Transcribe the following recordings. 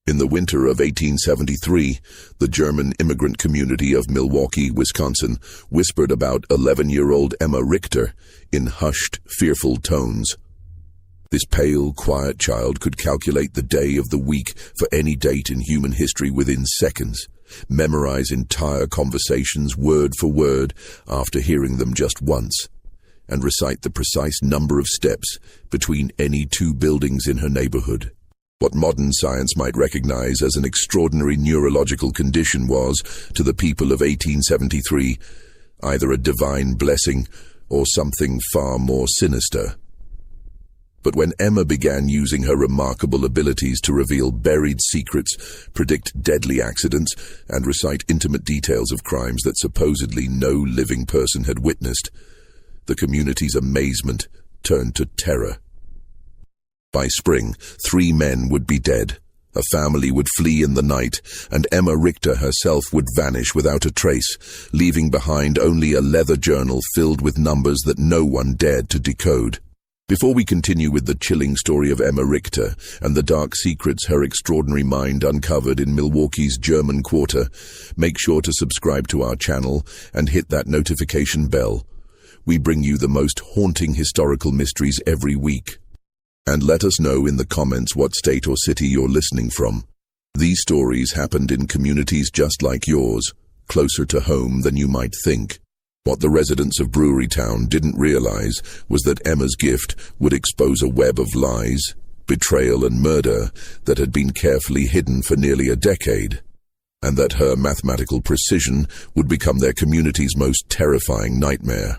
In the winter of 1873, the German immigrant community of Milwaukee, Wisconsin, whispered about 11-year-old Emma Richter in hushed, fearful tones. This pale, quiet child could calculate the day of the week for any date in human history within seconds, memorize entire conversations word for word after hearing them just once, and recite the precise number of steps between any two buildings in her neighborhood. What modern science might recognize as an extraordinary neurological condition was, to the people of 1873, either a divine blessing or something far more sinister. But when Emma began using her remarkable abilities to reveal buried secrets, predict deadly accidents, and recite intimate details of crimes that supposedly no living person had witnessed, the community's amazement turned to terror. By spring, 3 men would be dead, a family would flee in the night, and Emma Richter herself would vanish without a trace, leaving behind only a leather journal filled with numbers that no one dared to decode. Before we continue with the chilling story of Emma Richter and the dark secrets her extraordinary mind uncovered in Milwaukee's German Quarter, make sure to subscribe to our channel and hit that notification bell. We bring you the most haunting historical mysteries every week. And let us know in the comments what state or city you're listening from. These stories happened in communities just like yours, closer to home than you might think. What the residents of Brewery Town didn't realize was that Emma's gift would expose a web of lies, betrayal and murder that had been carefully hidden for nearly a decade, and that her mathematical precision would become their community's most terrifying nightmare.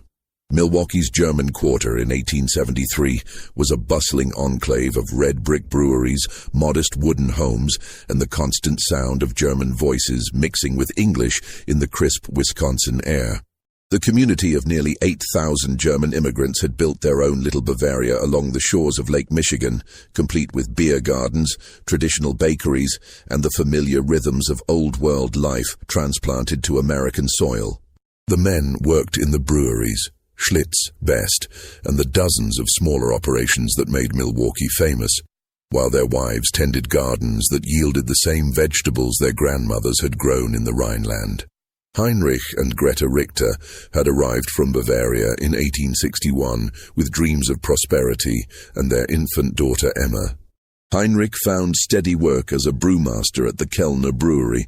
Milwaukee's German Quarter in 1873 was a bustling enclave of red brick breweries, modest wooden homes, and the constant sound of German voices mixing with English in the crisp Wisconsin air. The community of nearly 8,000 German immigrants had built their own little Bavaria along the shores of Lake Michigan, complete with beer gardens, traditional bakeries, and the familiar rhythms of old-world life transplanted to American soil. The men worked in the breweries, Schlitz, Best, and the dozens of smaller operations that made Milwaukee famous, while their wives tended gardens that yielded the same vegetables their grandmothers had grown in the Rhineland. Heinrich and Greta Richter had arrived from Bavaria in 1861 with dreams of prosperity and their infant daughter Emma. Heinrich found steady work as a brewmaster at the Kellner Brewery,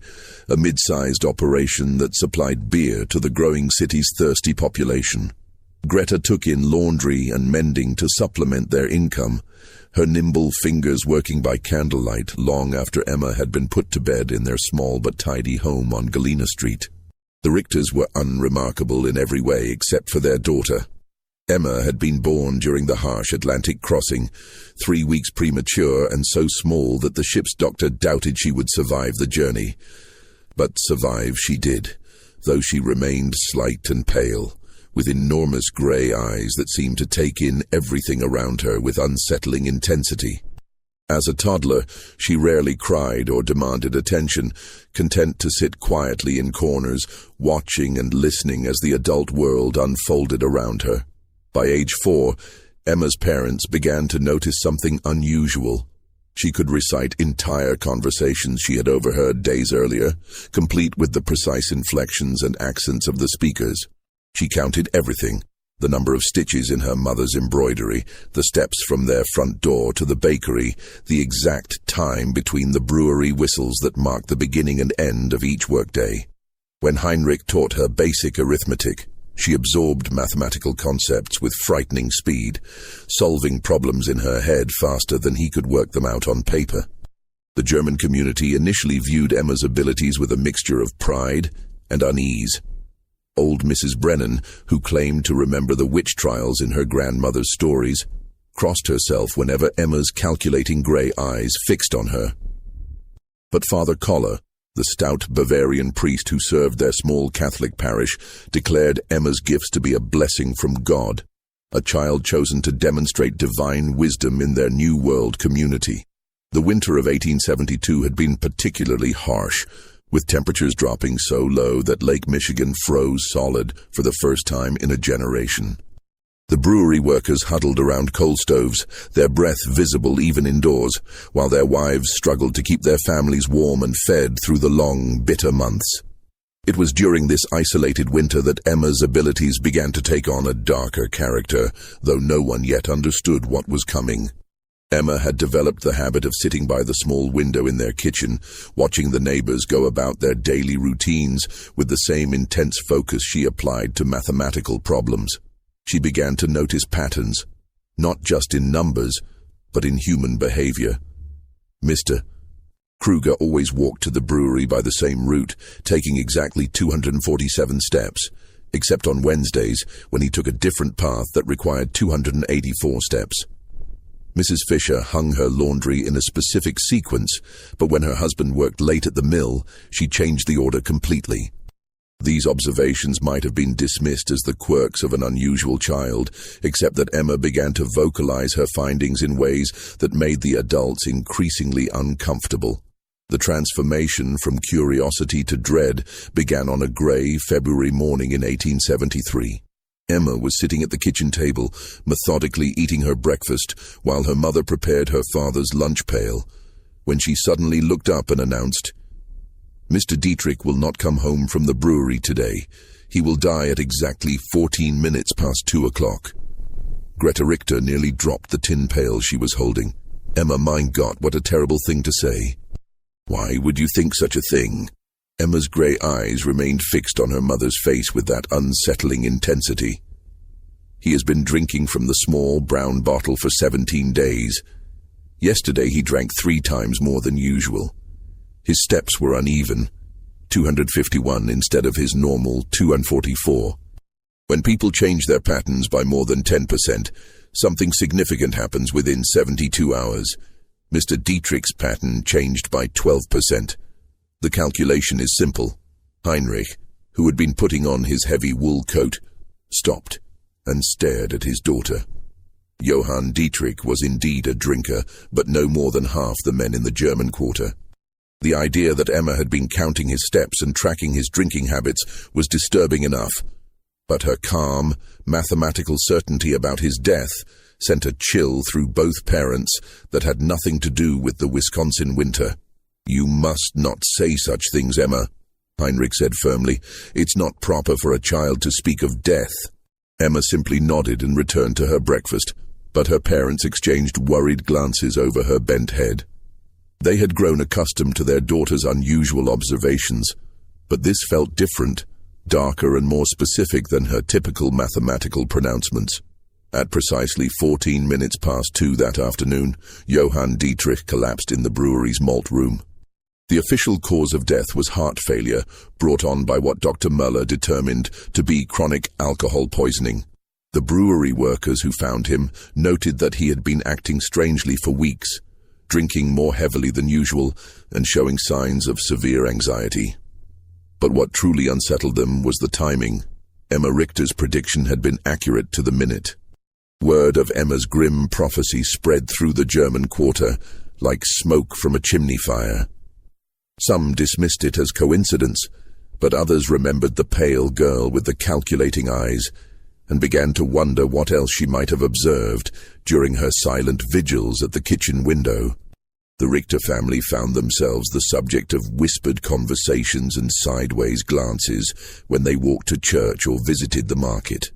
a mid-sized operation that supplied beer to the growing city's thirsty population. Greta took in laundry and mending to supplement their income, her nimble fingers working by candlelight long after Emma had been put to bed in their small but tidy home on Galena Street. The Richters were unremarkable in every way except for their daughter. Emma had been born during the harsh Atlantic crossing, 3 weeks premature and so small that the ship's doctor doubted she would survive the journey. But survive she did, though she remained slight and pale, with enormous grey eyes that seemed to take in everything around her with unsettling intensity. As a toddler, she rarely cried or demanded attention, content to sit quietly in corners, watching and listening as the adult world unfolded around her. By age 4, Emma's parents began to notice something unusual. She could recite entire conversations she had overheard days earlier, complete with the precise inflections and accents of the speakers. She counted everything, the number of stitches in her mother's embroidery, the steps from their front door to the bakery, the exact time between the brewery whistles that marked the beginning and end of each workday. When Heinrich taught her basic arithmetic, she absorbed mathematical concepts with frightening speed, solving problems in her head faster than he could work them out on paper. The German community initially viewed Emma's abilities with a mixture of pride and unease. Old Mrs. Brennan, who claimed to remember the witch trials in her grandmother's stories, crossed herself whenever Emma's calculating grey eyes fixed on her. But Father Koller, the stout Bavarian priest who served their small Catholic parish, declared Emma's gifts to be a blessing from God, a child chosen to demonstrate divine wisdom in their New World community. The winter of 1872 had been particularly harsh, with temperatures dropping so low that Lake Michigan froze solid for the first time in a generation. The brewery workers huddled around coal stoves, their breath visible even indoors, while their wives struggled to keep their families warm and fed through the long, bitter months. It was during this isolated winter that Emma's abilities began to take on a darker character, though no one yet understood what was coming. Emma had developed the habit of sitting by the small window in their kitchen, watching the neighbors go about their daily routines with the same intense focus she applied to mathematical problems. She began to notice patterns, not just in numbers, but in human behavior. Mr. Kruger always walked to the brewery by the same route, taking exactly 247 steps, except on Wednesdays when he took a different path that required 284 steps. Mrs. Fisher hung her laundry in a specific sequence, but when her husband worked late at the mill, she changed the order completely. These observations might have been dismissed as the quirks of an unusual child, except that Emma began to vocalize her findings in ways that made the adults increasingly uncomfortable. The transformation from curiosity to dread began on a grey February morning in 1873. Emma was sitting at the kitchen table, methodically eating her breakfast, while her mother prepared her father's lunch pail, when she suddenly looked up and announced, "Mr. Dietrich will not come home from the brewery today. He will die at exactly 14 minutes past 2 o'clock. Greta Richter nearly dropped the tin pail she was holding. Emma, mein Gott, what a terrible thing to say. Why would you think such a thing? Emma's grey eyes remained fixed on her mother's face with that unsettling intensity. He has been drinking from the small brown bottle for 17 days. Yesterday he drank 3 times more than usual. His steps were uneven, 251 instead of his normal 244. When people change their patterns by more than 10%, something significant happens within 72 hours. Mr. Dietrich's pattern changed by 12%. The calculation is simple. Heinrich, who had been putting on his heavy wool coat, stopped and stared at his daughter. Johann Dietrich was indeed a drinker, but no more than half the men in the German quarter. The idea that Emma had been counting his steps and tracking his drinking habits was disturbing enough, but her calm, mathematical certainty about his death sent a chill through both parents that had nothing to do with the Wisconsin winter. "You must not say such things, Emma," Heinrich said firmly. "It's not proper for a child to speak of death." Emma simply nodded and returned to her breakfast, but her parents exchanged worried glances over her bent head. They had grown accustomed to their daughter's unusual observations, but this felt different, darker and more specific than her typical mathematical pronouncements. At precisely 14 minutes past 2 that afternoon, Johann Dietrich collapsed in the brewery's malt room. The official cause of death was heart failure, brought on by what Dr. Muller determined to be chronic alcohol poisoning. The brewery workers who found him noted that he had been acting strangely for weeks, drinking more heavily than usual and showing signs of severe anxiety. But what truly unsettled them was the timing. Emma Richter's prediction had been accurate to the minute. Word of Emma's grim prophecy spread through the German quarter like smoke from a chimney fire. Some dismissed it as coincidence, but others remembered the pale girl with the calculating eyes and began to wonder what else she might have observed during her silent vigils at the kitchen window. The Richter family found themselves the subject of whispered conversations and sideways glances when they walked to church or visited the market.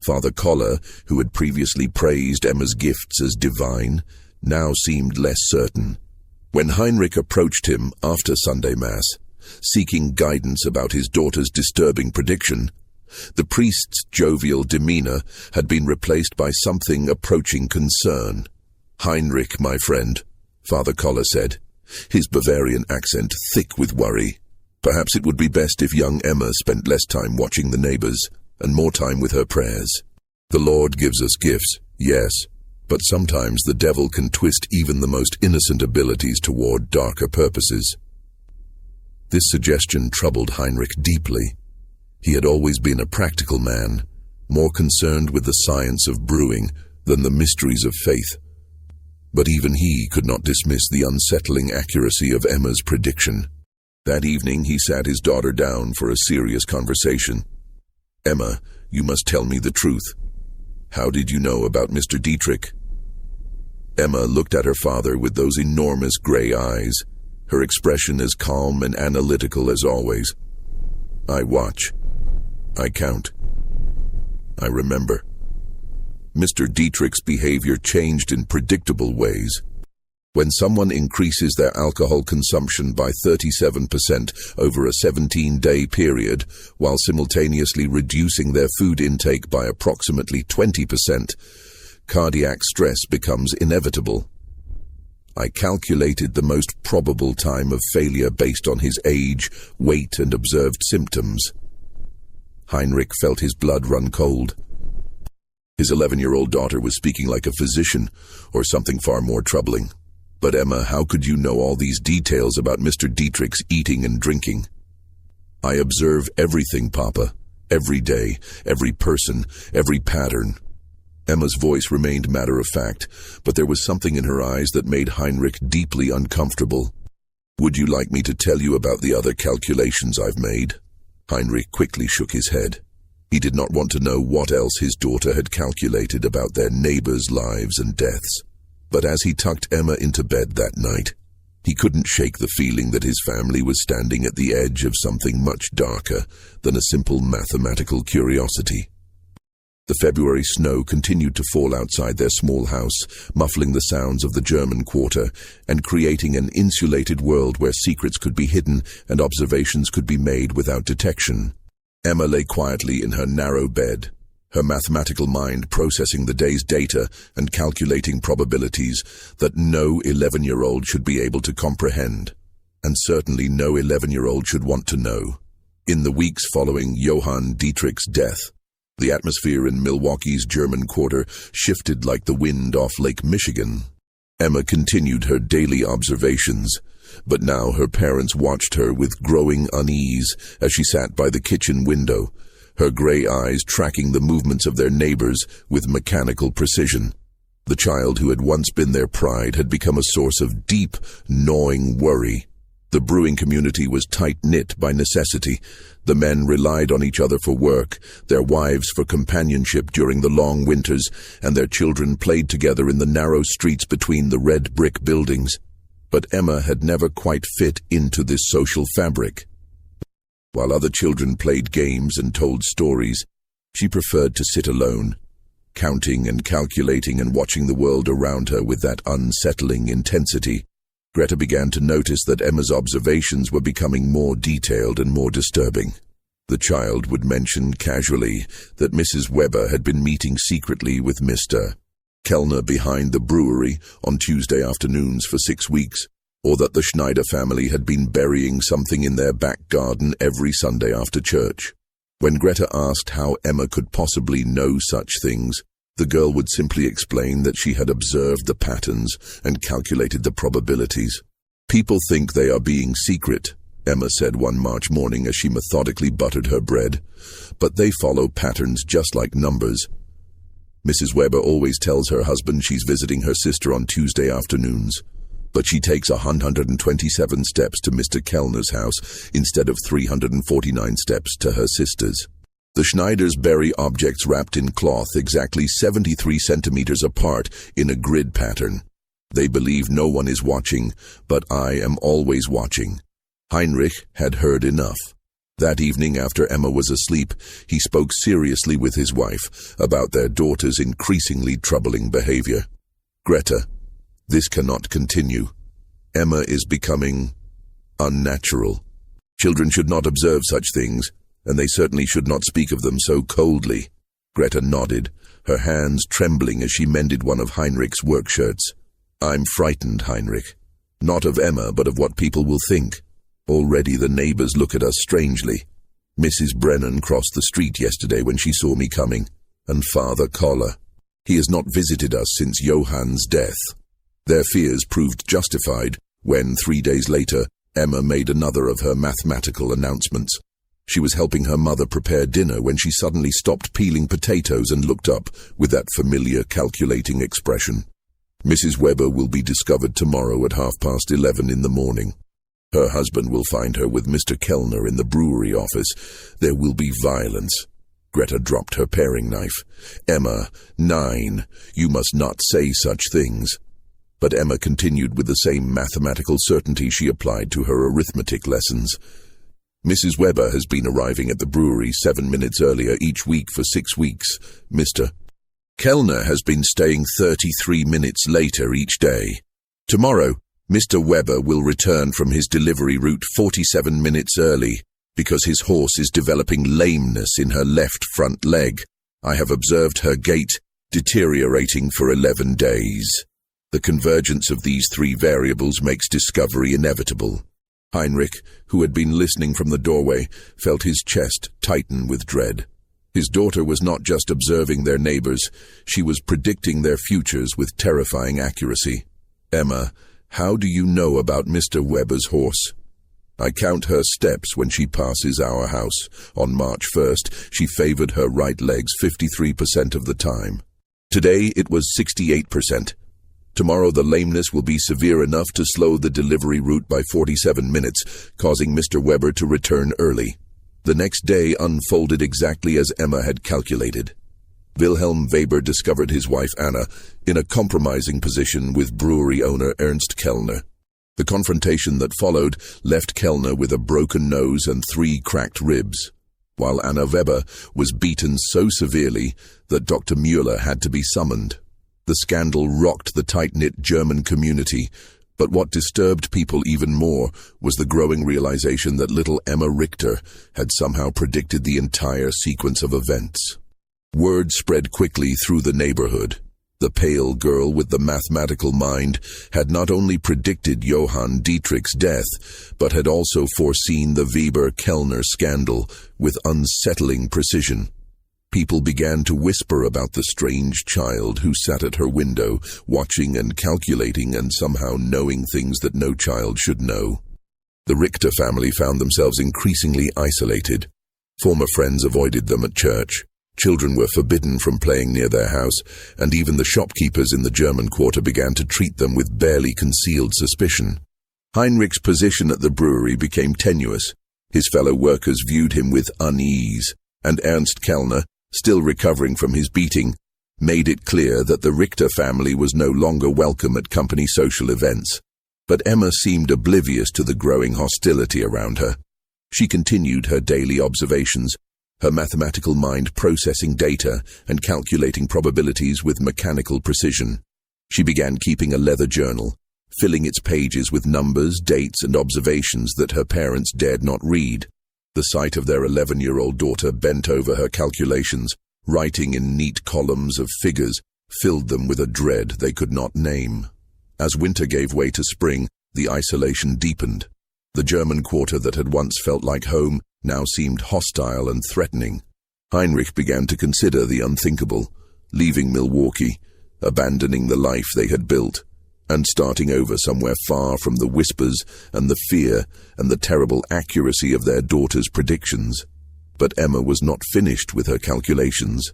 Father Koller, who had previously praised Emma's gifts as divine, now seemed less certain. When Heinrich approached him after Sunday Mass, seeking guidance about his daughter's disturbing prediction, the priest's jovial demeanor had been replaced by something approaching concern. "Heinrich, my friend," Father Koller said, his Bavarian accent thick with worry. "Perhaps it would be best if young Emma spent less time watching the neighbors and more time with her prayers. The Lord gives us gifts, yes, but sometimes the devil can twist even the most innocent abilities toward darker purposes." This suggestion troubled Heinrich deeply. He had always been a practical man, more concerned with the science of brewing than the mysteries of faith. But even he could not dismiss the unsettling accuracy of Emma's prediction. That evening he sat his daughter down for a serious conversation. "Emma, you must tell me the truth. How did you know about Mr. Dietrich? Emma looked at her father with those enormous gray eyes, her expression as calm and analytical as always. I watch. I count. I remember. Mr. Dietrich's behavior changed in predictable ways. When someone increases their alcohol consumption by 37% over a 17-day period, while simultaneously reducing their food intake by approximately 20%, cardiac stress becomes inevitable. I calculated the most probable time of failure based on his age, weight, and observed symptoms. Heinrich felt his blood run cold. His 11-year-old daughter was speaking like a physician, or something far more troubling. But Emma, how could you know all these details about Mr. Dietrich's eating and drinking? I observe everything, Papa. Every day, every person, every pattern. Emma's voice remained matter-of-fact, but there was something in her eyes that made Heinrich deeply uncomfortable. Would you like me to tell you about the other calculations I've made? Heinrich quickly shook his head. He did not want to know what else his daughter had calculated about their neighbors' lives and deaths. But as he tucked Emma into bed that night, he couldn't shake the feeling that his family was standing at the edge of something much darker than a simple mathematical curiosity. The February snow continued to fall outside their small house, muffling the sounds of the German quarter and creating an insulated world where secrets could be hidden and observations could be made without detection. Emma lay quietly in her narrow bed, her mathematical mind processing the day's data and calculating probabilities that no 11-year-old should be able to comprehend, and certainly no 11-year-old should want to know. In the weeks following Johann Dietrich's death, the atmosphere in Milwaukee's German quarter shifted like the wind off Lake Michigan. Emma continued her daily observations, but now her parents watched her with growing unease as she sat by the kitchen window, her gray eyes tracking the movements of their neighbors with mechanical precision. The child who had once been their pride had become a source of deep, gnawing worry. The brewing community was tight-knit by necessity. The men relied on each other for work, their wives for companionship during the long winters, and their children played together in the narrow streets between the red brick buildings. But Emma had never quite fit into this social fabric. While other children played games and told stories, she preferred to sit alone, counting and calculating and watching the world around her with that unsettling intensity. Greta began to notice that Emma's observations were becoming more detailed and more disturbing. The child would mention casually that Mrs. Weber had been meeting secretly with Mr. Kellner behind the brewery on Tuesday afternoons for 6 weeks, or that the Schneider family had been burying something in their back garden every Sunday after church. When Greta asked how Emma could possibly know such things, the girl would simply explain that she had observed the patterns and calculated the probabilities. "People think they are being secret," Emma said one March morning as she methodically buttered her bread, "but they follow patterns just like numbers. Mrs. Weber always tells her husband she's visiting her sister on Tuesday afternoons, but she takes 127 steps to Mr. Kellner's house instead of 349 steps to her sister's. The Schneiders bury objects wrapped in cloth exactly 73 centimeters apart in a grid pattern. They believe no one is watching, but I am always watching." Heinrich had heard enough. That evening, after Emma was asleep, he spoke seriously with his wife about their daughter's increasingly troubling behavior. "Greta, this cannot continue. Emma is becoming unnatural. Children should not observe such things, and they certainly should not speak of them so coldly." Greta nodded, her hands trembling as she mended one of Heinrich's work shirts. "I'm frightened, Heinrich. Not of Emma, but of what people will think. Already the neighbors look at us strangely. Mrs. Brennan crossed the street yesterday when she saw me coming, and Father Koller. He has not visited us since Johann's death." Their fears proved justified when, 3 days later, Emma made another of her mathematical announcements. She was helping her mother prepare dinner when she suddenly stopped peeling potatoes and looked up with that familiar calculating expression. "Mrs. Weber will be discovered tomorrow at 11:30 in the morning. Her husband will find her with Mr. Kellner in the brewery office. There will be violence." Greta dropped her paring knife. "Emma, 9. You must not say such things." But Emma continued with the same mathematical certainty she applied to her arithmetic lessons. "Mrs. Weber has been arriving at the brewery 7 minutes earlier each week for 6 weeks. Mr. Kellner has been staying 33 minutes later each day. Tomorrow, Mr. Weber will return from his delivery route 47 minutes early because his horse is developing lameness in her left front leg. I have observed her gait deteriorating for 11 days. The convergence of these 3 variables makes discovery inevitable." Heinrich, who had been listening from the doorway, felt his chest tighten with dread. His daughter was not just observing their neighbors, she was predicting their futures with terrifying accuracy. "Emma, how do you know about Mr. Weber's horse?" "I count her steps when she passes our house. On March 1st, she favored her right legs 53% of the time. Today it was 68%. Tomorrow the lameness will be severe enough to slow the delivery route by 47 minutes, causing Mr. Weber to return early." The next day unfolded exactly as Emma had calculated. Wilhelm Weber discovered his wife Anna in a compromising position with brewery owner Ernst Kellner. The confrontation that followed left Kellner with a broken nose and 3 cracked ribs, while Anna Weber was beaten so severely that Dr. Müller had to be summoned. The scandal rocked the tight-knit German community, but what disturbed people even more was the growing realization that little Emma Richter had somehow predicted the entire sequence of events. Word spread quickly through the neighborhood. The pale girl with the mathematical mind had not only predicted Johann Dietrich's death, but had also foreseen the Weber-Kellner scandal with unsettling precision. People began to whisper about the strange child who sat at her window, watching and calculating and somehow knowing things that no child should know. The Richter family found themselves increasingly isolated. Former friends avoided them at church. Children were forbidden from playing near their house, and even the shopkeepers in the German quarter began to treat them with barely concealed suspicion. Heinrich's position at the brewery became tenuous. His fellow workers viewed him with unease, and Ernst Kellner, still recovering from his beating, made it clear that the Richter family was no longer welcome at company social events. But Emma seemed oblivious to the growing hostility around her. She continued her daily observations, her mathematical mind processing data and calculating probabilities with mechanical precision. She began keeping a leather journal, filling its pages with numbers, dates, and observations that her parents dared not read. The sight of their 11-year-old daughter bent over her calculations, writing in neat columns of figures, filled them with a dread they could not name. As winter gave way to spring, the isolation deepened. The German quarter that had once felt like home now seemed hostile and threatening. Heinrich began to consider the unthinkable, leaving Milwaukee, abandoning the life they had built, and starting over somewhere far from the whispers and the fear and the terrible accuracy of their daughter's predictions. But Emma was not finished with her calculations.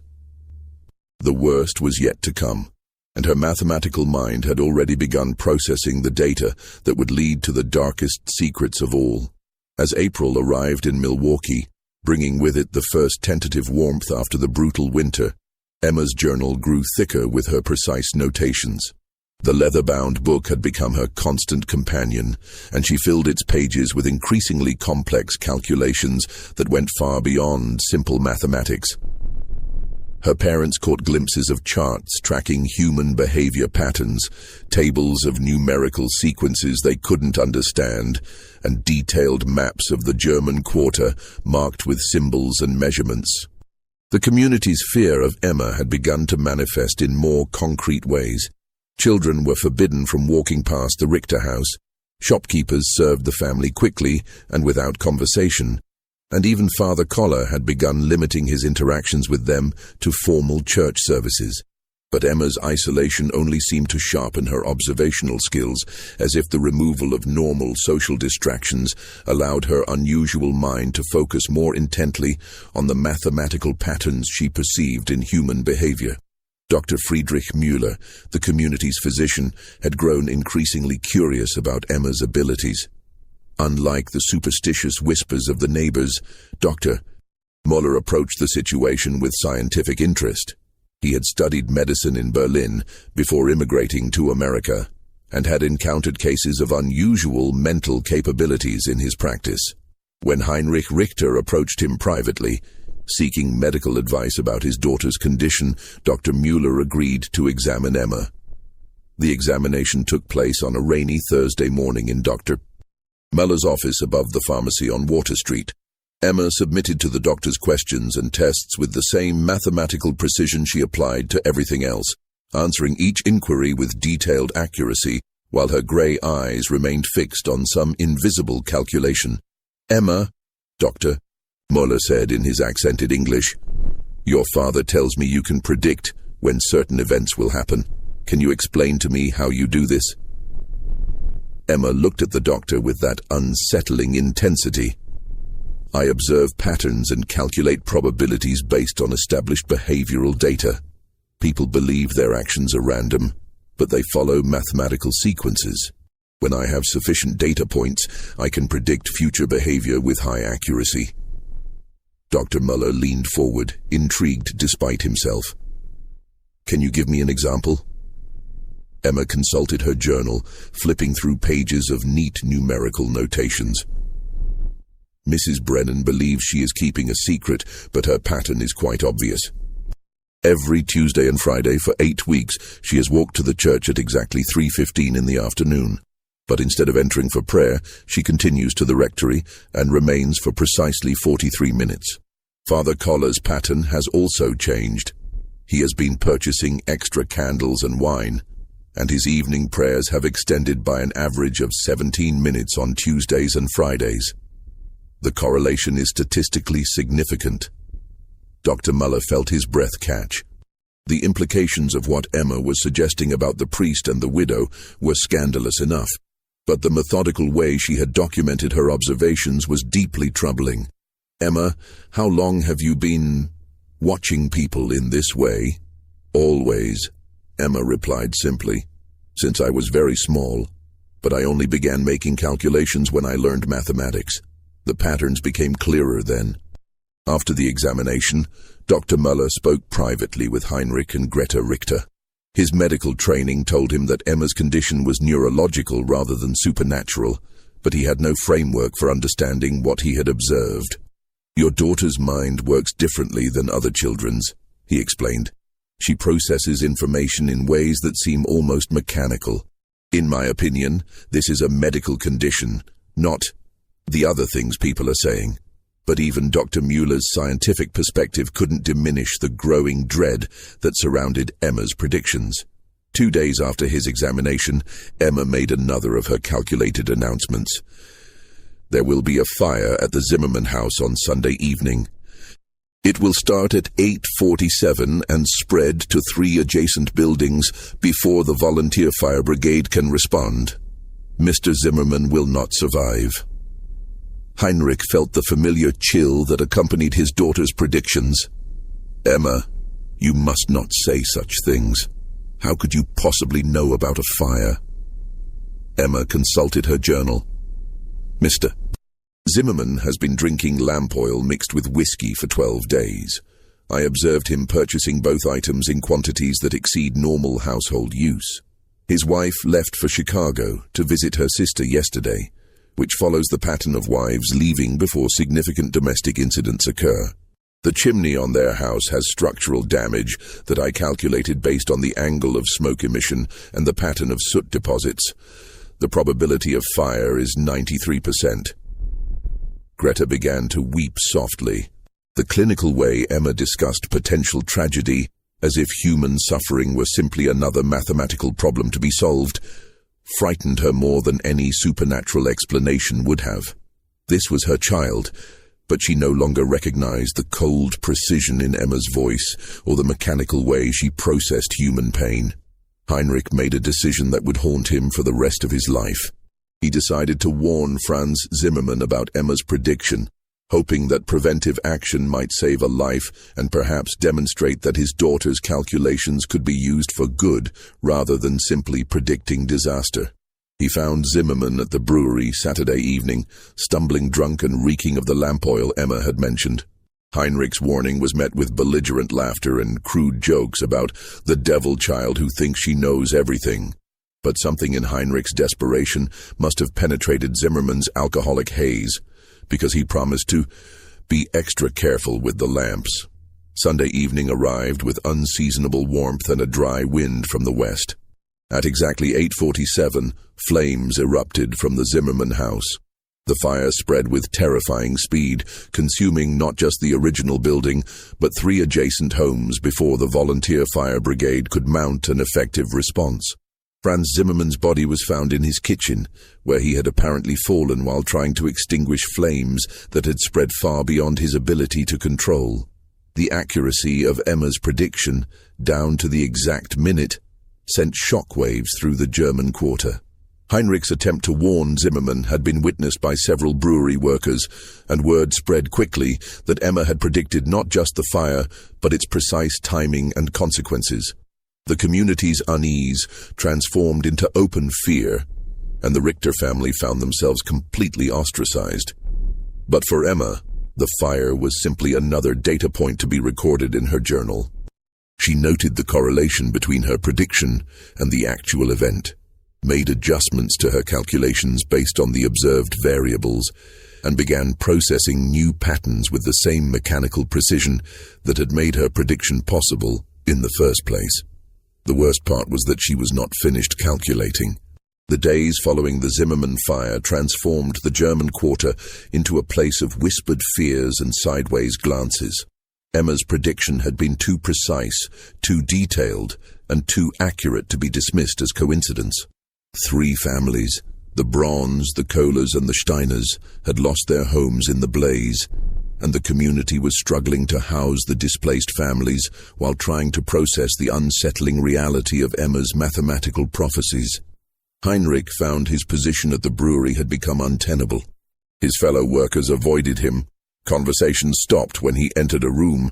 The worst was yet to come, and her mathematical mind had already begun processing the data that would lead to the darkest secrets of all. As April arrived in Milwaukee, bringing with it the first tentative warmth after the brutal winter, Emma's journal grew thicker with her precise notations. The leather-bound book had become her constant companion, and she filled its pages with increasingly complex calculations that went far beyond simple mathematics. Her parents caught glimpses of charts tracking human behavior patterns, tables of numerical sequences they couldn't understand, and detailed maps of the German quarter marked with symbols and measurements. The community's fear of Emma had begun to manifest in more concrete ways. Children were forbidden from walking past the Richter house, shopkeepers served the family quickly and without conversation, and even Father Koller had begun limiting his interactions with them to formal church services. But Emma's isolation only seemed to sharpen her observational skills, as if the removal of normal social distractions allowed her unusual mind to focus more intently on the mathematical patterns she perceived in human behavior. Dr. Friedrich Müller, the community's physician, had grown increasingly curious about Emma's abilities. Unlike the superstitious whispers of the neighbors, Dr. Muller approached the situation with scientific interest. He had studied medicine in Berlin before immigrating to America, and had encountered cases of unusual mental capabilities in his practice. When Heinrich Richter approached him privately, seeking medical advice about his daughter's condition, Dr. Muller agreed to examine Emma. The examination took place on a rainy Thursday morning in Dr. Muller's office above the pharmacy on Water Street. Emma submitted to the doctor's questions and tests with the same mathematical precision she applied to everything else, answering each inquiry with detailed accuracy, while her grey eyes remained fixed on some invisible calculation. "Emma," Dr. Muller said in his accented English, "your father tells me you can predict when certain events will happen. Can you explain to me how you do this?" Emma looked at the doctor with that unsettling intensity. "I observe patterns and calculate probabilities based on established behavioral data. People believe their actions are random, but they follow mathematical sequences. When I have sufficient data points, I can predict future behavior with high accuracy." Dr. Muller leaned forward, intrigued despite himself. "Can you give me an example?" Emma consulted her journal, flipping through pages of neat numerical notations. "Mrs. Brennan believes she is keeping a secret, but her pattern is quite obvious. Every Tuesday and Friday for 8 weeks, she has walked to the church at exactly 3:15 in the afternoon. But instead of entering for prayer, she continues to the rectory and remains for precisely 43 minutes. Father Collar's pattern has also changed. He has been purchasing extra candles and wine, and his evening prayers have extended by an average of 17 minutes on Tuesdays and Fridays. The correlation is statistically significant." Dr. Muller felt his breath catch. The implications of what Emma was suggesting about the priest and the widow were scandalous enough, but the methodical way she had documented her observations was deeply troubling. "Emma, how long have you been watching people in this way?" "Always," Emma replied simply. "Since I was very small, but I only began making calculations when I learned mathematics. The patterns became clearer then." After the examination, Dr. Muller spoke privately with Heinrich and Greta Richter. His medical training told him that Emma's condition was neurological rather than supernatural, but he had no framework for understanding what he had observed. "Your daughter's mind works differently than other children's," he explained. "She processes information in ways that seem almost mechanical. In my opinion, this is a medical condition, not the other things people are saying." But even Dr. Muller's scientific perspective couldn't diminish the growing dread that surrounded Emma's predictions. 2 days after his examination, Emma made another of her calculated announcements. "There will be a fire at the Zimmerman house on Sunday evening. It will start at 8:47 and spread to 3 adjacent buildings before the volunteer fire brigade can respond. Mr. Zimmerman will not survive." Heinrich felt the familiar chill that accompanied his daughter's predictions. "Emma, you must not say such things. How could you possibly know about a fire?" Emma consulted her journal. "Mr. Zimmerman has been drinking lamp oil mixed with whiskey for 12 days. I observed him purchasing both items in quantities that exceed normal household use. His wife left for Chicago to visit her sister yesterday, which follows the pattern of wives leaving before significant domestic incidents occur. The chimney on their house has structural damage that I calculated based on the angle of smoke emission and the pattern of soot deposits. The probability of fire is 93%. Greta began to weep softly. The clinical way Emma discussed potential tragedy, as if human suffering were simply another mathematical problem to be solved, frightened her more than any supernatural explanation would have. This was her child, but she no longer recognized the cold precision in Emma's voice or the mechanical way she processed human pain. Heinrich made a decision that would haunt him for the rest of his life. He decided to warn Franz Zimmermann about Emma's prediction, hoping that preventive action might save a life and perhaps demonstrate that his daughter's calculations could be used for good rather than simply predicting disaster. He found Zimmermann at the brewery Saturday evening, stumbling drunk and reeking of the lamp oil Emma had mentioned. Heinrich's warning was met with belligerent laughter and crude jokes about the devil child who thinks she knows everything. But something in Heinrich's desperation must have penetrated Zimmerman's alcoholic haze, because he promised to be extra careful with the lamps. Sunday evening arrived with unseasonable warmth and a dry wind from the west. At exactly 8:47, flames erupted from the Zimmerman house. The fire spread with terrifying speed, consuming not just the original building, but 3 adjacent homes before the volunteer fire brigade could mount an effective response. Franz Zimmerman's body was found in his kitchen, where he had apparently fallen while trying to extinguish flames that had spread far beyond his ability to control. The accuracy of Emma's prediction, down to the exact minute, sent shockwaves through the German quarter. Heinrich's attempt to warn Zimmerman had been witnessed by several brewery workers, and word spread quickly that Emma had predicted not just the fire, but its precise timing and consequences. The community's unease transformed into open fear, and the Richter family found themselves completely ostracized. But for Emma, the fire was simply another data point to be recorded in her journal. She noted the correlation between her prediction and the actual event, made adjustments to her calculations based on the observed variables, and began processing new patterns with the same mechanical precision that had made her prediction possible in the first place. The worst part was that she was not finished calculating. The days following the Zimmerman fire transformed the German quarter into a place of whispered fears and sideways glances. Emma's prediction had been too precise, too detailed, and too accurate to be dismissed as coincidence. 3 families, the Brauns, the Kohlers, and the Steiners, had lost their homes in the blaze, and the community was struggling to house the displaced families while trying to process the unsettling reality of Emma's mathematical prophecies. Heinrich found his position at the brewery had become untenable. His fellow workers avoided him. Conversation stopped when he entered a room,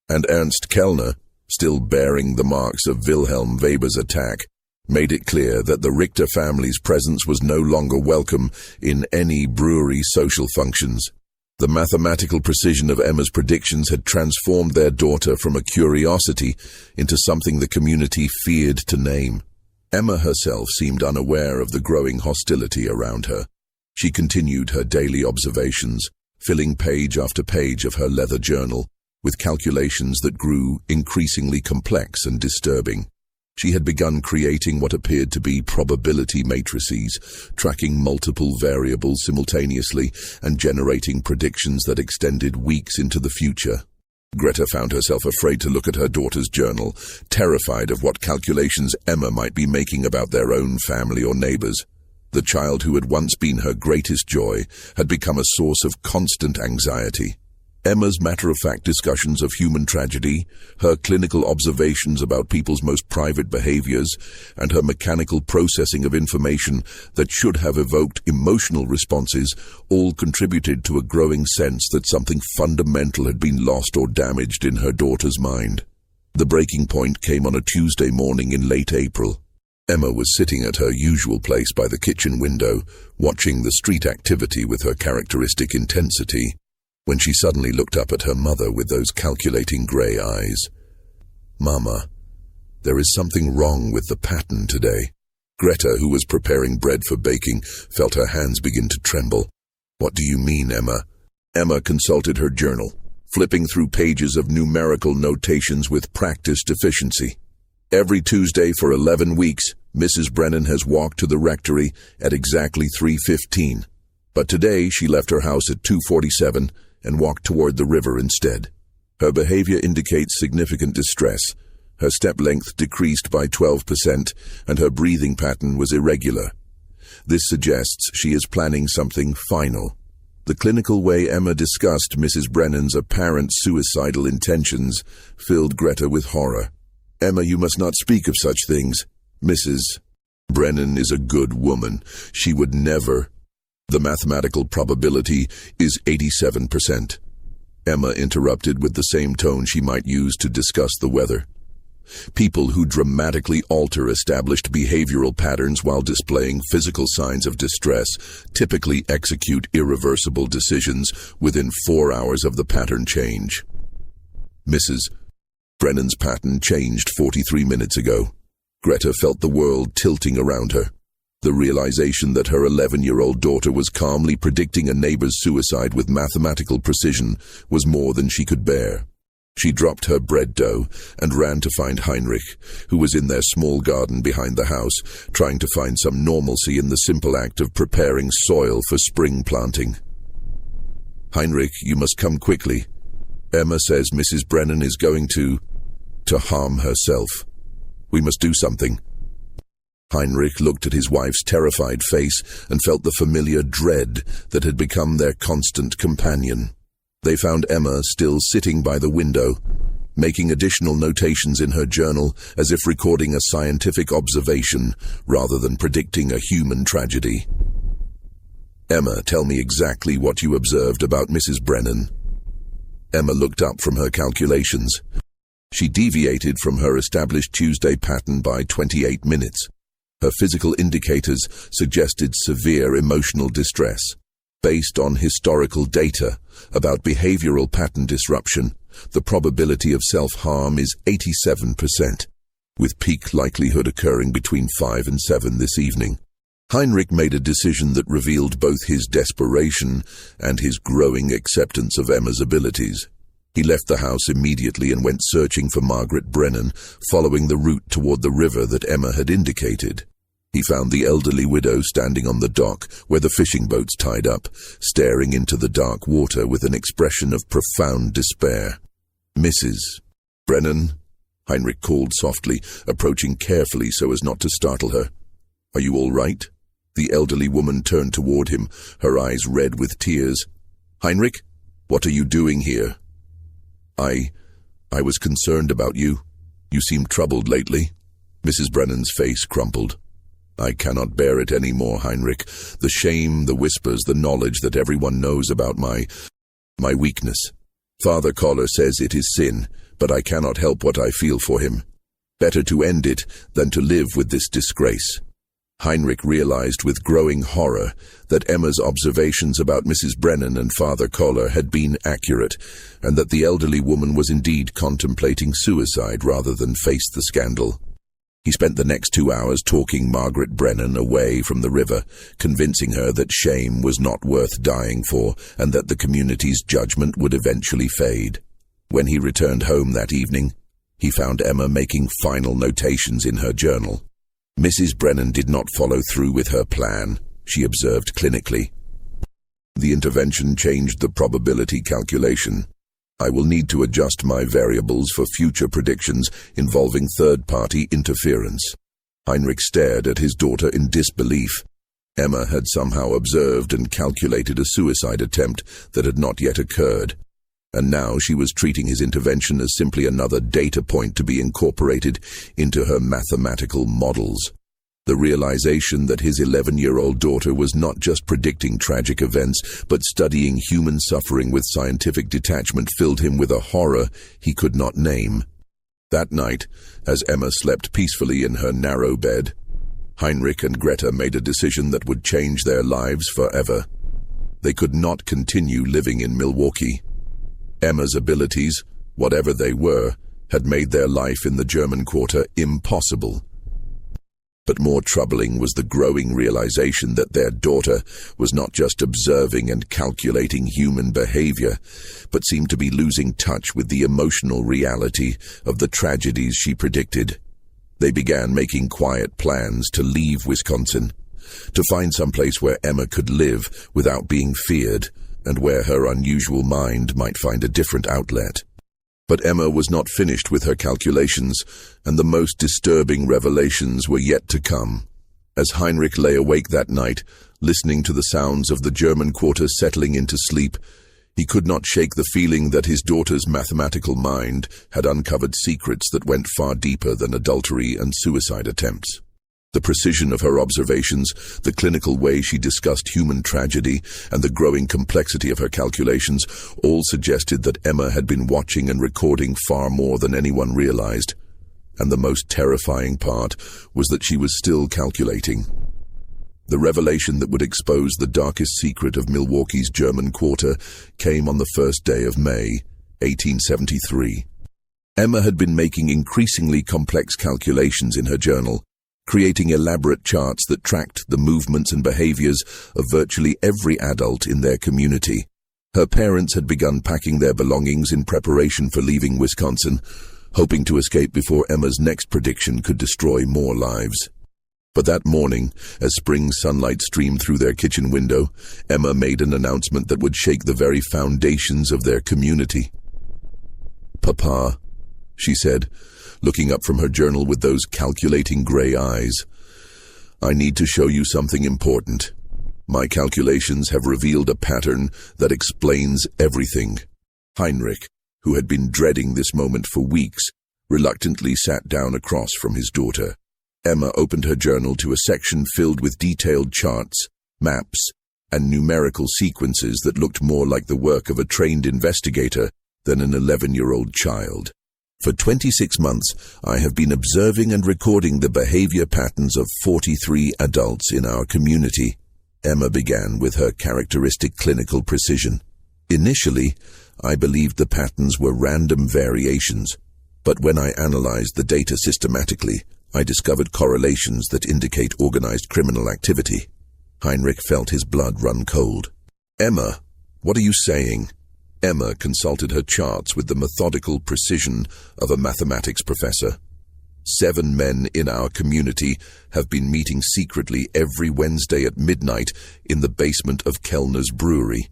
and Ernst Kellner, still bearing the marks of Wilhelm Weber's attack, made it clear that the Richter family's presence was no longer welcome in any brewery social functions. The mathematical precision of Emma's predictions had transformed their daughter from a curiosity into something the community feared to name. Emma herself seemed unaware of the growing hostility around her. She continued her daily observations, filling page after page of her leather journal with calculations that grew increasingly complex and disturbing. She had begun creating what appeared to be probability matrices, tracking multiple variables simultaneously and generating predictions that extended weeks into the future. Greta found herself afraid to look at her daughter's journal, terrified of what calculations Emma might be making about their own family or neighbors. The child who had once been her greatest joy had become a source of constant anxiety. Emma's matter-of-fact discussions of human tragedy, her clinical observations about people's most private behaviors, and her mechanical processing of information that should have evoked emotional responses all contributed to a growing sense that something fundamental had been lost or damaged in her daughter's mind. The breaking point came on a Tuesday morning in late April. Emma was sitting at her usual place by the kitchen window, watching the street activity with her characteristic intensity, when she suddenly looked up at her mother with those calculating grey eyes. "Mama, there is something wrong with the pattern today." Greta, who was preparing bread for baking, felt her hands begin to tremble. "What do you mean, Emma?" Emma consulted her journal, flipping through pages of numerical notations with practiced efficiency. "Every Tuesday for 11 weeks, Mrs. Brennan has walked to the rectory at exactly 3:15. But today she left her house at 2:47 and walked toward the river instead. Her behavior indicates significant distress. Her step length decreased by 12%, and her breathing pattern was irregular. This suggests she is planning something final." The clinical way Emma discussed Mrs. Brennan's apparent suicidal intentions filled Greta with horror. "Emma, you must not speak of such things. Mrs. Brennan is a good woman. She would never. The mathematical probability is 87%. Emma interrupted with the same tone she might use to discuss the weather. People who dramatically alter established behavioral patterns while displaying physical signs of distress typically execute irreversible decisions within 4 hours of the pattern change. Mrs. Brennan's pattern changed 43 minutes ago. Greta felt the world tilting around her. The realization that her 11-year-old daughter was calmly predicting a neighbor's suicide with mathematical precision was more than she could bear. She dropped her bread dough and ran to find Heinrich, who was in their small garden behind the house, trying to find some normalcy in the simple act of preparing soil for spring planting. "Heinrich, you must come quickly. Emma says Mrs. Brennan is going to harm herself. We must do something." Heinrich looked at his wife's terrified face and felt the familiar dread that had become their constant companion. They found Emma still sitting by the window, making additional notations in her journal as if recording a scientific observation rather than predicting a human tragedy. "Emma, tell me exactly what you observed about Mrs. Brennan." Emma looked up from her calculations. She deviated from her established Tuesday pattern by 28 minutes. Her physical indicators suggested severe emotional distress. Based on historical data about behavioral pattern disruption, the probability of self-harm is 87%, with peak likelihood occurring between 5 and 7 this evening. Heinrich made a decision that revealed both his desperation and his growing acceptance of Emma's abilities. He left the house immediately and went searching for Margaret Brennan, following the route toward the river that Emma had indicated. He found the elderly widow standing on the dock where the fishing boats tied up, staring into the dark water with an expression of profound despair. "Mrs. Brennan," Heinrich called softly, approaching carefully so as not to startle her. "Are you all right?" The elderly woman turned toward him, her eyes red with tears. "Heinrich, what are you doing here?" I was concerned about you. You seem troubled lately." Mrs. Brennan's face crumpled. "I cannot bear it any more, Heinrich. The shame, the whispers, the knowledge that everyone knows about my weakness. Father Koller says it is sin, but I cannot help what I feel for him. Better to end it than to live with this disgrace." Heinrich realized with growing horror that Emma's observations about Mrs. Brennan and Father Koller had been accurate, and that the elderly woman was indeed contemplating suicide rather than face the scandal. He spent the next 2 hours talking Margaret Brennan away from the river, convincing her that shame was not worth dying for and that the community's judgment would eventually fade. When he returned home that evening, he found Emma making final notations in her journal. "Mrs. Brennan did not follow through with her plan," she observed clinically. "The intervention changed the probability calculation. I will need to adjust my variables for future predictions involving third-party interference." Heinrich stared at his daughter in disbelief. Emma had somehow observed and calculated a suicide attempt that had not yet occurred, and now she was treating his intervention as simply another data point to be incorporated into her mathematical models. The realization that his 11-year-old daughter was not just predicting tragic events, but studying human suffering with scientific detachment filled him with a horror he could not name. That night, as Emma slept peacefully in her narrow bed, Heinrich and Greta made a decision that would change their lives forever. They could not continue living in Milwaukee. Emma's abilities, whatever they were, had made their life in the German Quarter impossible. But more troubling was the growing realization that their daughter was not just observing and calculating human behavior, but seemed to be losing touch with the emotional reality of the tragedies she predicted. They began making quiet plans to leave Wisconsin, to find some place where Emma could live without being feared, and where her unusual mind might find a different outlet. But Emma was not finished with her calculations, and the most disturbing revelations were yet to come. As Heinrich lay awake that night, listening to the sounds of the German Quarter settling into sleep, he could not shake the feeling that his daughter's mathematical mind had uncovered secrets that went far deeper than adultery and suicide attempts. The precision of her observations, the clinical way she discussed human tragedy, and the growing complexity of her calculations all suggested that Emma had been watching and recording far more than anyone realized. And the most terrifying part was that she was still calculating. The revelation that would expose the darkest secret of Milwaukee's German Quarter came on the first day of May, 1873. Emma had been making increasingly complex calculations in her journal, creating elaborate charts that tracked the movements and behaviors of virtually every adult in their community. Her parents had begun packing their belongings in preparation for leaving Wisconsin, hoping to escape before Emma's next prediction could destroy more lives. But that morning, as spring sunlight streamed through their kitchen window, Emma made an announcement that would shake the very foundations of their community. "Papa," she said, looking up from her journal with those calculating gray eyes, "I need to show you something important. My calculations have revealed a pattern that explains everything." Heinrich, who had been dreading this moment for weeks, reluctantly sat down across from his daughter. Emma opened her journal to a section filled with detailed charts, maps, and numerical sequences that looked more like the work of a trained investigator than an 11-year-old child. "For 26 months, I have been observing and recording the behavior patterns of 43 adults in our community," Emma began with her characteristic clinical precision. "Initially, I believed the patterns were random variations, but when I analyzed the data systematically, I discovered correlations that indicate organized criminal activity." Heinrich felt his blood run cold. "Emma, what are you saying?" Emma consulted her charts with the methodical precision of a mathematics professor. 7 men in our community have been meeting secretly every Wednesday at midnight in the basement of Kellner's brewery.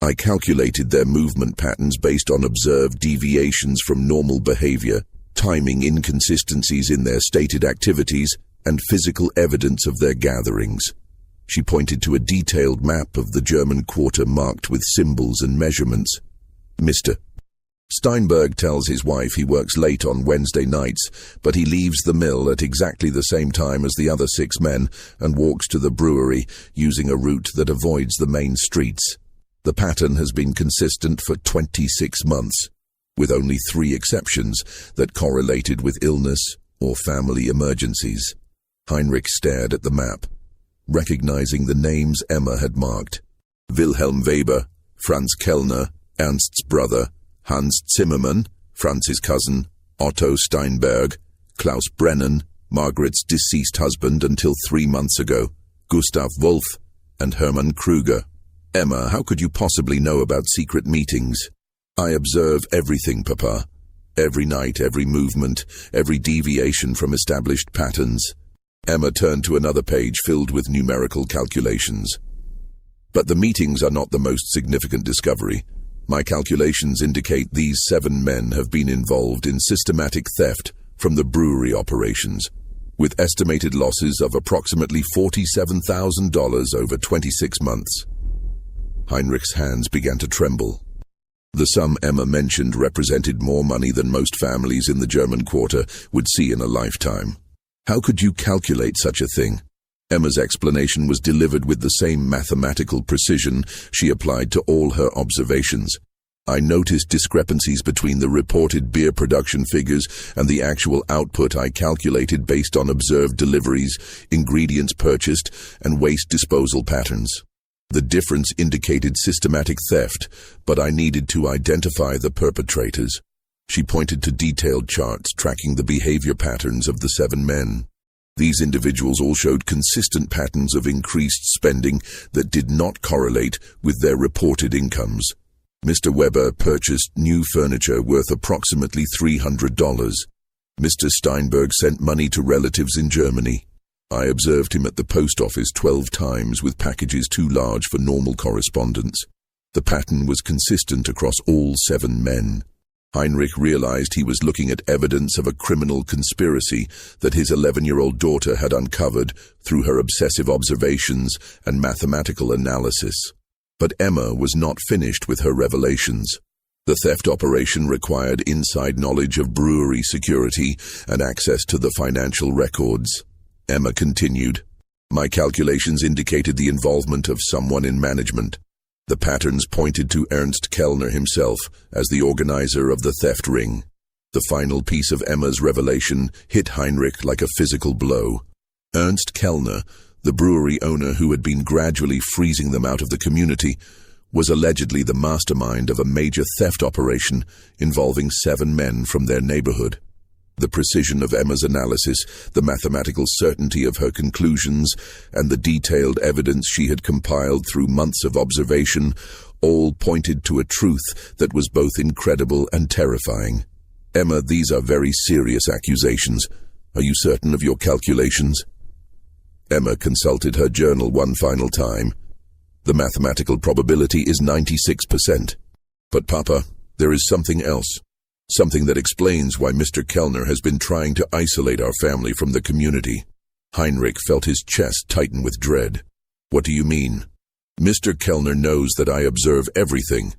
I calculated their movement patterns based on observed deviations from normal behavior, timing inconsistencies in their stated activities, and physical evidence of their gatherings. She pointed to a detailed map of the German Quarter marked with symbols and measurements. "Mr. Steinberg tells his wife he works late on Wednesday nights, but he leaves the mill at exactly the same time as the other 6 men and walks to the brewery using a route that avoids the main streets. The pattern has been consistent for 26 months, with only 3 exceptions that correlated with illness or family emergencies." Heinrich stared at the map, recognizing the names Emma had marked. Wilhelm Weber, Franz Kellner, Ernst's brother, Hans Zimmermann, Franz's cousin, Otto Steinberg, Klaus Brennan, Margaret's deceased husband until 3 months ago, Gustav Wolf, and Hermann Kruger. "Emma, how could you possibly know about secret meetings?" "I observe everything, Papa. Every night, every movement, every deviation from established patterns." Emma turned to another page filled with numerical calculations. "But the meetings are not the most significant discovery. My calculations indicate these 7 men have been involved in systematic theft from the brewery operations, with estimated losses of approximately $47,000 over 26 months. Heinrich's hands began to tremble. The sum Emma mentioned represented more money than most families in the German Quarter would see in a lifetime. "How could you calculate such a thing?" Emma's explanation was delivered with the same mathematical precision she applied to all her observations. "I noticed discrepancies between the reported beer production figures and the actual output I calculated based on observed deliveries, ingredients purchased, and waste disposal patterns. The difference indicated systematic theft, but I needed to identify the perpetrators." She pointed to detailed charts tracking the behavior patterns of the 7 men. These individuals all showed consistent patterns of increased spending that did not correlate with their reported incomes. Mr. Weber purchased new furniture worth approximately $300. Mr. Steinberg sent money to relatives in Germany. I observed him at the post office 12 times with packages too large for normal correspondence. The pattern was consistent across all 7 men. Heinrich realized he was looking at evidence of a criminal conspiracy that his 11-year-old daughter had uncovered through her obsessive observations and mathematical analysis. But Emma was not finished with her revelations. The theft operation required inside knowledge of brewery security and access to the financial records. Emma continued, "My calculations indicated the involvement of someone in management. The patterns pointed to Ernst Kellner himself as the organizer of the theft ring. The final piece of Emma's revelation hit Heinrich like a physical blow. Ernst Kellner, the brewery owner who had been gradually freezing them out of the community, was allegedly the mastermind of a major theft operation involving 7 men from their neighborhood. The precision of Emma's analysis, the mathematical certainty of her conclusions, and the detailed evidence she had compiled through months of observation all pointed to a truth that was both incredible and terrifying. "Emma, these are very serious accusations. Are you certain of your calculations?" Emma consulted her journal one final time. "The mathematical probability is 96%. But Papa, there is something else. Something that explains why Mr. Kellner has been trying to isolate our family from the community." Heinrich felt his chest tighten with dread. "What do you mean?" "Mr. Kellner knows that I observe everything.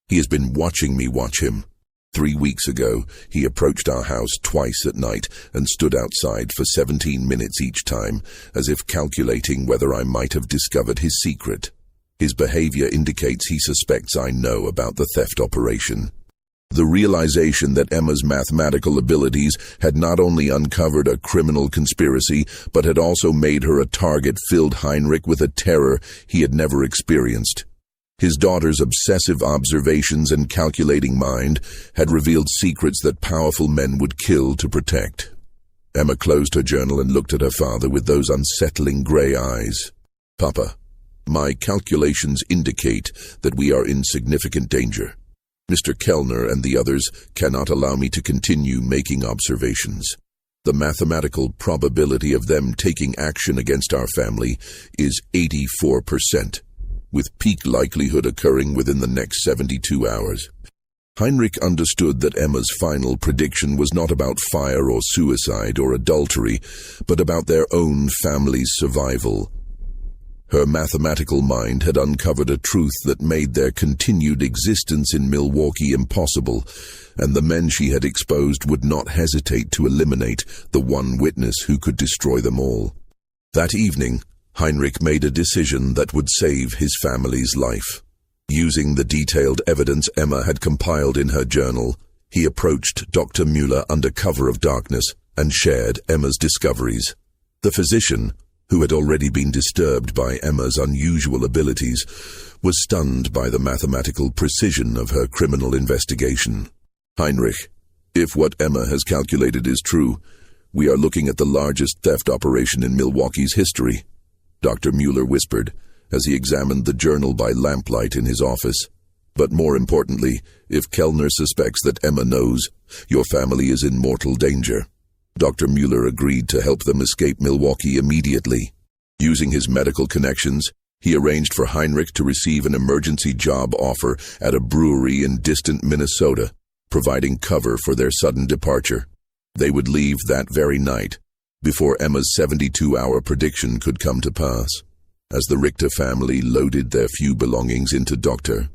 He has been watching me watch him. 3 weeks ago, he approached our house twice at night and stood outside for 17 minutes each time, as if calculating whether I might have discovered his secret. His behavior indicates he suspects I know about the theft operation." The realization that Emma's mathematical abilities had not only uncovered a criminal conspiracy, but had also made her a target filled Heinrich with a terror he had never experienced. His daughter's obsessive observations and calculating mind had revealed secrets that powerful men would kill to protect. Emma closed her journal and looked at her father with those unsettling gray eyes. "Papa, my calculations indicate that we are in significant danger. Mr. Kellner and the others cannot allow me to continue making observations. The mathematical probability of them taking action against our family is 84%, with peak likelihood occurring within the next 72 hours. Heinrich understood that Emma's final prediction was not about fire or suicide or adultery, but about their own family's survival. Her mathematical mind had uncovered a truth that made their continued existence in Milwaukee impossible, and the men she had exposed would not hesitate to eliminate the one witness who could destroy them all. That evening, Heinrich made a decision that would save his family's life. Using the detailed evidence Emma had compiled in her journal, he approached Dr. Müller under cover of darkness and shared Emma's discoveries. The physician, who had already been disturbed by Emma's unusual abilities, was stunned by the mathematical precision of her criminal investigation. "Heinrich, if what Emma has calculated is true, we are looking at the largest theft operation in Milwaukee's history," Dr. Müller whispered as he examined the journal by lamplight in his office. "But more importantly, if Kellner suspects that Emma knows, your family is in mortal danger." Dr. Müller agreed to help them escape Milwaukee immediately. Using his medical connections, he arranged for Heinrich to receive an emergency job offer at a brewery in distant Minnesota, providing cover for their sudden departure. They would leave that very night, before Emma's 72-hour prediction could come to pass. As the Richter family loaded their few belongings into Dr.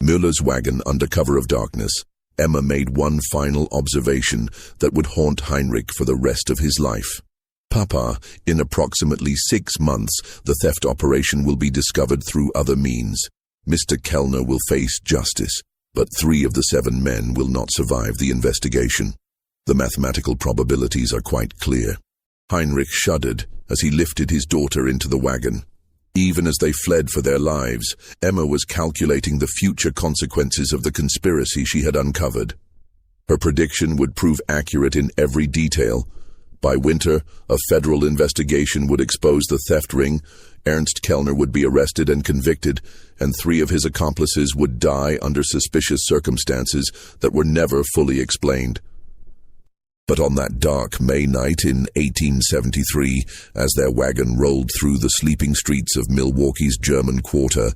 Müller's wagon under cover of darkness, Emma made one final observation that would haunt Heinrich for the rest of his life. "Papa, in approximately 6 months, the theft operation will be discovered through other means. Mr. Kellner will face justice, but 3 of the 7 men will not survive the investigation. The mathematical probabilities are quite clear." Heinrich shuddered as he lifted his daughter into the wagon. Even as they fled for their lives, Emma was calculating the future consequences of the conspiracy she had uncovered. Her prediction would prove accurate in every detail. By winter, a federal investigation would expose the theft ring, Ernst Kellner would be arrested and convicted, and 3 of his accomplices would die under suspicious circumstances that were never fully explained. But on that dark May night in 1873, as their wagon rolled through the sleeping streets of Milwaukee's German Quarter,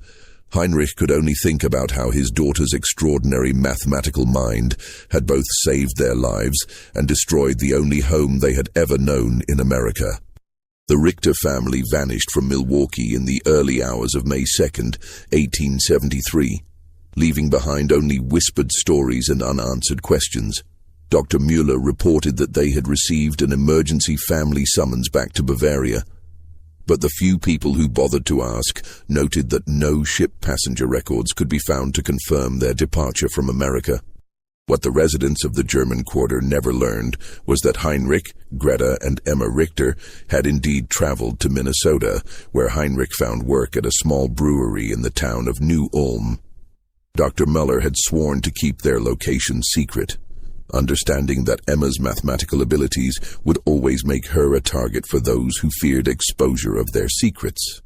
Heinrich could only think about how his daughter's extraordinary mathematical mind had both saved their lives and destroyed the only home they had ever known in America. The Richter family vanished from Milwaukee in the early hours of May 2nd, 1873, leaving behind only whispered stories and unanswered questions. Dr. Müller reported that they had received an emergency family summons back to Bavaria, but the few people who bothered to ask noted that no ship passenger records could be found to confirm their departure from America. What the residents of the German quarter never learned was that Heinrich, Greta, and Emma Richter had indeed traveled to Minnesota, where Heinrich found work at a small brewery in the town of New Ulm. Dr. Muller had sworn to keep their location secret, understanding that Emma's mathematical abilities would always make her a target for those who feared exposure of their secrets.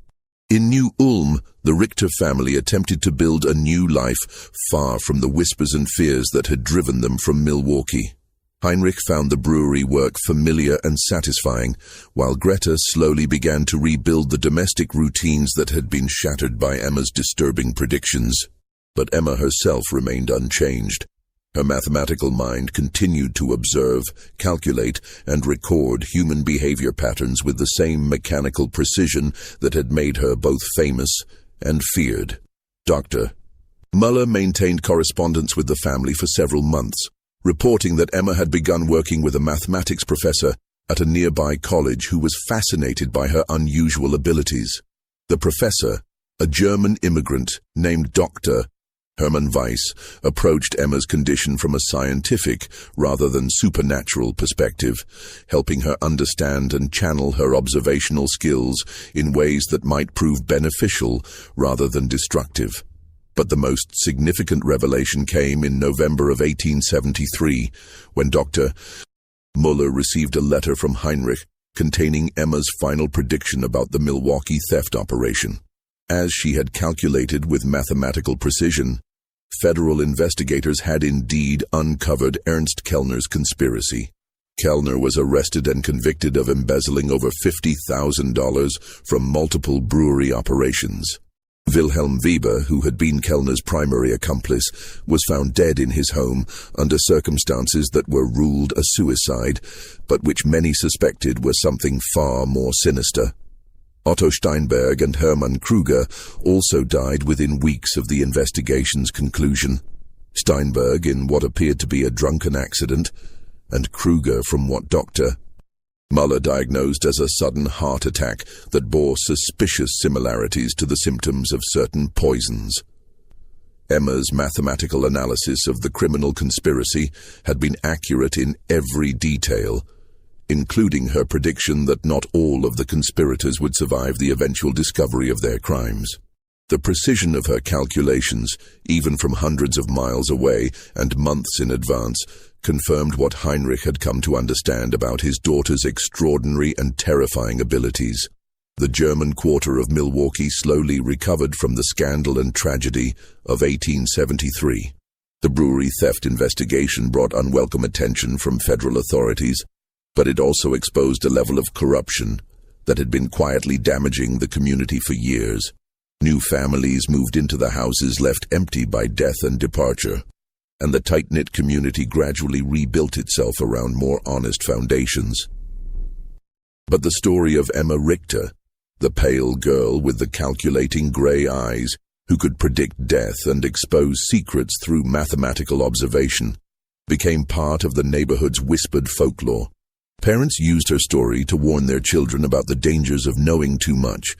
In New Ulm, the Richter family attempted to build a new life far from the whispers and fears that had driven them from Milwaukee. Heinrich found the brewery work familiar and satisfying, while Greta slowly began to rebuild the domestic routines that had been shattered by Emma's disturbing predictions. But Emma herself remained unchanged. Her mathematical mind continued to observe, calculate, and record human behavior patterns with the same mechanical precision that had made her both famous and feared. Dr. Muller maintained correspondence with the family for several months, reporting that Emma had begun working with a mathematics professor at a nearby college who was fascinated by her unusual abilities. The professor, a German immigrant named Dr. Hermann Weiss, approached Emma's condition from a scientific rather than supernatural perspective, helping her understand and channel her observational skills in ways that might prove beneficial rather than destructive. But the most significant revelation came in November of 1873, when Dr. Muller received a letter from Heinrich containing Emma's final prediction about the Milwaukee theft operation. As she had calculated with mathematical precision, federal investigators had indeed uncovered Ernst Kellner's conspiracy. Kellner was arrested and convicted of embezzling over $50,000 from multiple brewery operations. Wilhelm Weber, who had been Kellner's primary accomplice, was found dead in his home under circumstances that were ruled a suicide, but which many suspected were something far more sinister. Otto Steinberg and Hermann Kruger also died within weeks of the investigation's conclusion. Steinberg in what appeared to be a drunken accident, and Kruger from what Dr. Muller diagnosed as a sudden heart attack that bore suspicious similarities to the symptoms of certain poisons. Emma's mathematical analysis of the criminal conspiracy had been accurate in every detail, including her prediction that not all of the conspirators would survive the eventual discovery of their crimes. The precision of her calculations, even from hundreds of miles away and months in advance, confirmed what Heinrich had come to understand about his daughter's extraordinary and terrifying abilities. The German quarter of Milwaukee slowly recovered from the scandal and tragedy of 1873. The brewery theft investigation brought unwelcome attention from federal authorities, but it also exposed a level of corruption that had been quietly damaging the community for years. New families moved into the houses left empty by death and departure, and the tight-knit community gradually rebuilt itself around more honest foundations. But the story of Emma Richter, the pale girl with the calculating gray eyes who could predict death and expose secrets through mathematical observation, became part of the neighborhood's whispered folklore. Parents used her story to warn their children about the dangers of knowing too much,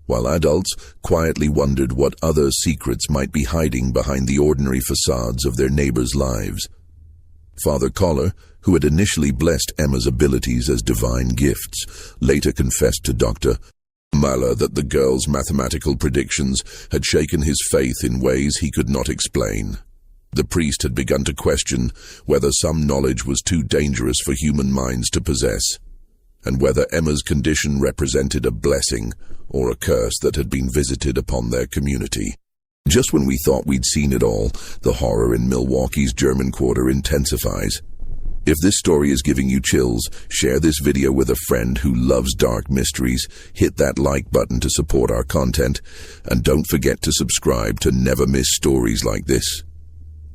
while adults quietly wondered what other secrets might be hiding behind the ordinary facades of their neighbors' lives. Father Koller, who had initially blessed Emma's abilities as divine gifts, later confessed to Dr. Muller that the girl's mathematical predictions had shaken his faith in ways he could not explain. The priest had begun to question whether some knowledge was too dangerous for human minds to possess, and whether Emma's condition represented a blessing or a curse that had been visited upon their community. Just when we thought we'd seen it all, the horror in Milwaukee's German quarter intensifies. If this story is giving you chills, share this video with a friend who loves dark mysteries, hit that like button to support our content, and don't forget to subscribe to never miss stories like this.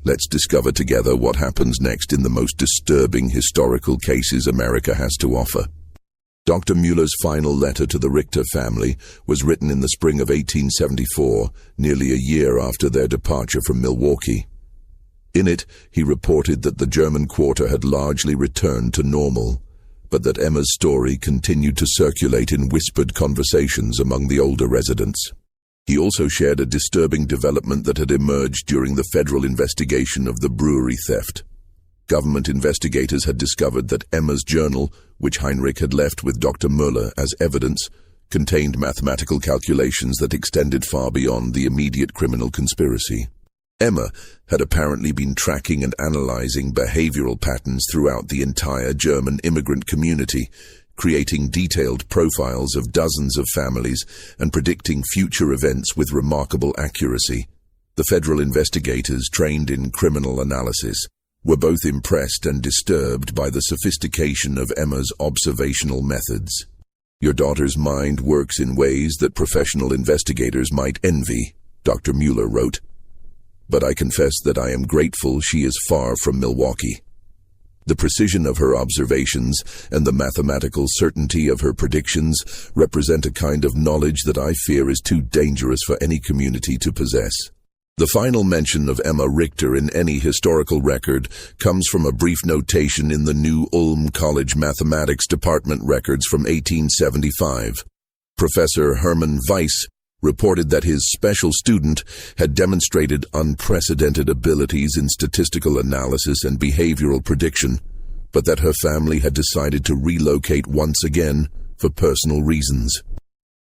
Let's discover together what happens next in the most disturbing historical cases America has to offer. Dr. Muller's final letter to the Richter family was written in the spring of 1874, nearly a year after their departure from Milwaukee. In it, he reported that the German quarter had largely returned to normal, but that Emma's story continued to circulate in whispered conversations among the older residents. He also shared a disturbing development that had emerged during the federal investigation of the brewery theft. Government investigators had discovered that Emma's journal, which Heinrich had left with Dr. Müller as evidence, contained mathematical calculations that extended far beyond the immediate criminal conspiracy. Emma had apparently been tracking and analyzing behavioral patterns throughout the entire German immigrant community, creating detailed profiles of dozens of families and predicting future events with remarkable accuracy. The federal investigators, trained in criminal analysis, were both impressed and disturbed by the sophistication of Emma's observational methods. "Your daughter's mind works in ways that professional investigators might envy," Dr. Müller wrote. "But I confess that I am grateful she is far from Milwaukee. The precision of her observations and the mathematical certainty of her predictions represent a kind of knowledge that I fear is too dangerous for any community to possess." The final mention of Emma Richter in any historical record comes from a brief notation in the New Ulm College Mathematics Department records from 1875. Professor Hermann Weiss reported that his special student had demonstrated unprecedented abilities in statistical analysis and behavioral prediction, but that her family had decided to relocate once again for personal reasons.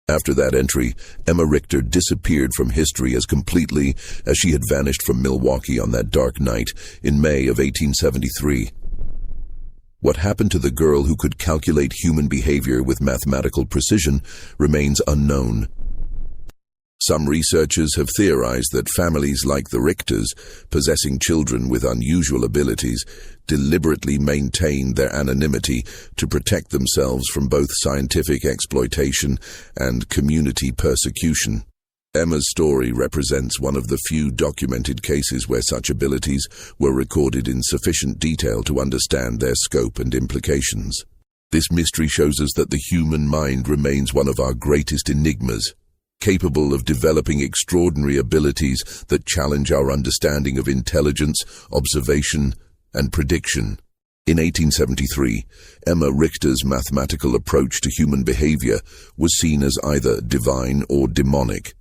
After that entry, Emma Richter disappeared from history as completely as she had vanished from Milwaukee on that dark night in May of 1873. What happened to the girl who could calculate human behavior with mathematical precision remains unknown. Some researchers have theorized that families like the Richters, possessing children with unusual abilities, deliberately maintained their anonymity to protect themselves from both scientific exploitation and community persecution. Emma's story represents one of the few documented cases where such abilities were recorded in sufficient detail to understand their scope and implications. This mystery shows us that the human mind remains one of our greatest enigmas, capable of developing extraordinary abilities that challenge our understanding of intelligence, observation, and prediction. In 1873, Emma Richter's mathematical approach to human behavior was seen as either divine or demonic.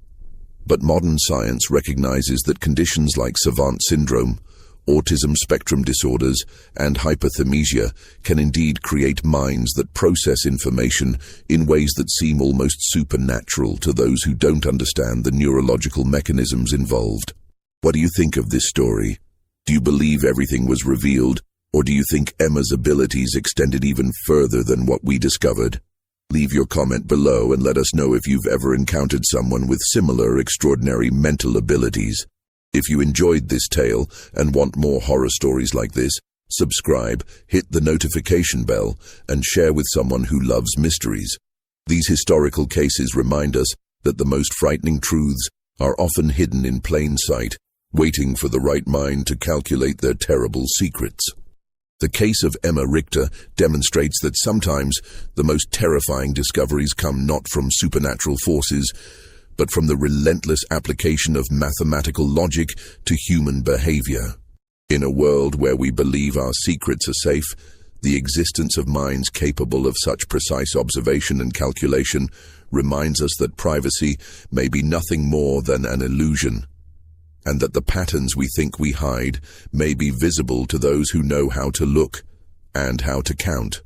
But modern science recognizes that conditions like savant syndrome, autism spectrum disorders, and hyperthymesia can indeed create minds that process information in ways that seem almost supernatural to those who don't understand the neurological mechanisms involved. What do you think of this story? Do you believe everything was revealed, or do you think Emma's abilities extended even further than what we discovered? Leave your comment below and let us know if you've ever encountered someone with similar extraordinary mental abilities. If you enjoyed this tale and want more horror stories like this, subscribe, hit the notification bell, and share with someone who loves mysteries. These historical cases remind us that the most frightening truths are often hidden in plain sight, waiting for the right mind to calculate their terrible secrets. The case of Emma Richter demonstrates that sometimes the most terrifying discoveries come not from supernatural forces, but from the relentless application of mathematical logic to human behavior. In a world where we believe our secrets are safe, the existence of minds capable of such precise observation and calculation reminds us that privacy may be nothing more than an illusion, and that the patterns we think we hide may be visible to those who know how to look and how to count.